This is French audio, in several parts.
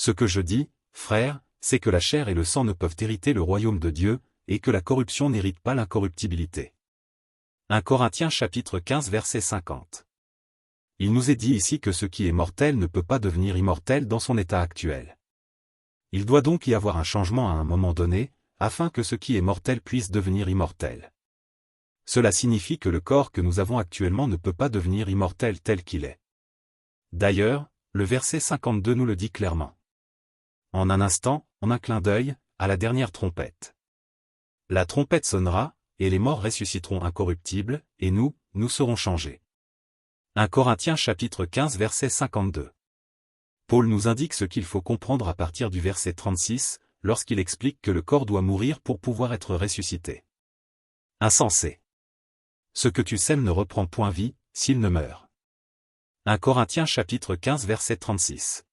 Ce que je dis, frères, c'est que la chair et le sang ne peuvent hériter le royaume de Dieu, et que la corruption n'hérite pas l'incorruptibilité. 1 Corinthiens chapitre 15 verset 50. Il nous est dit ici que ce qui est mortel ne peut pas devenir immortel dans son état actuel. Il doit donc y avoir un changement à un moment donné, afin que ce qui est mortel puisse devenir immortel. Cela signifie que le corps que nous avons actuellement ne peut pas devenir immortel tel qu'il est. D'ailleurs, le verset 52 nous le dit clairement. En un instant, en un clin d'œil, à la dernière trompette. La trompette sonnera, et les morts ressusciteront incorruptibles, et nous serons changés. 1 Corinthiens chapitre 15 verset 52. Paul nous indique ce qu'il faut comprendre à partir du verset 36, lorsqu'il explique que le corps doit mourir pour pouvoir être ressuscité. Insensé. Ce que tu sèmes ne reprend point vie, s'il ne meurt. 1 Corinthiens chapitre 15 verset 36.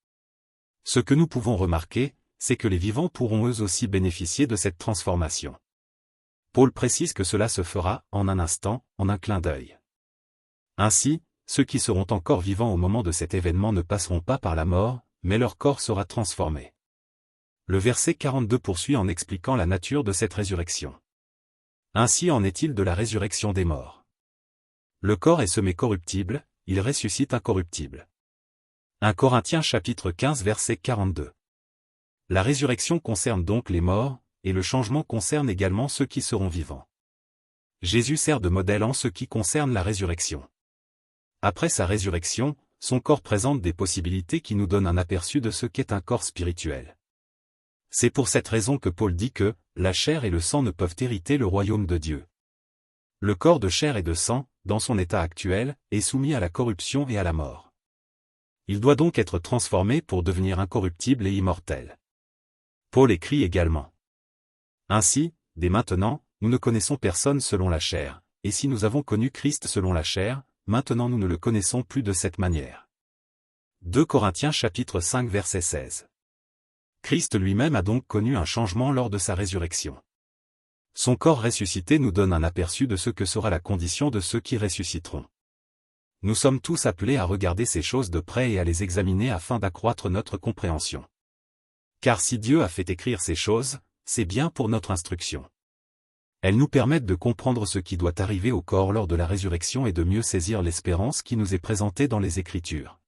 Ce que nous pouvons remarquer, c'est que les vivants pourront eux aussi bénéficier de cette transformation. Paul précise que cela se fera en un instant, en un clin d'œil. Ainsi, ceux qui seront encore vivants au moment de cet événement ne passeront pas par la mort, mais leur corps sera transformé. Le verset 42 poursuit en expliquant la nature de cette résurrection. Ainsi en est-il de la résurrection des morts. Le corps est semé corruptible, il ressuscite incorruptible. 1 Corinthiens chapitre 15 verset 42. La résurrection concerne donc les morts, et le changement concerne également ceux qui seront vivants. Jésus sert de modèle en ce qui concerne la résurrection. Après sa résurrection, son corps présente des possibilités qui nous donnent un aperçu de ce qu'est un corps spirituel. C'est pour cette raison que Paul dit que la chair et le sang ne peuvent hériter le royaume de Dieu. Le corps de chair et de sang, dans son état actuel, est soumis à la corruption et à la mort. Il doit donc être transformé pour devenir incorruptible et immortel. Paul écrit également. Ainsi, dès maintenant, nous ne connaissons personne selon la chair, et si nous avons connu Christ selon la chair, maintenant nous ne le connaissons plus de cette manière. 2 Corinthiens chapitre 5 verset 16. Christ lui-même a donc connu un changement lors de sa résurrection. Son corps ressuscité nous donne un aperçu de ce que sera la condition de ceux qui ressusciteront. Nous sommes tous appelés à regarder ces choses de près et à les examiner afin d'accroître notre compréhension. Car si Dieu a fait écrire ces choses, c'est bien pour notre instruction. Elles nous permettent de comprendre ce qui doit arriver au corps lors de la résurrection et de mieux saisir l'espérance qui nous est présentée dans les Écritures.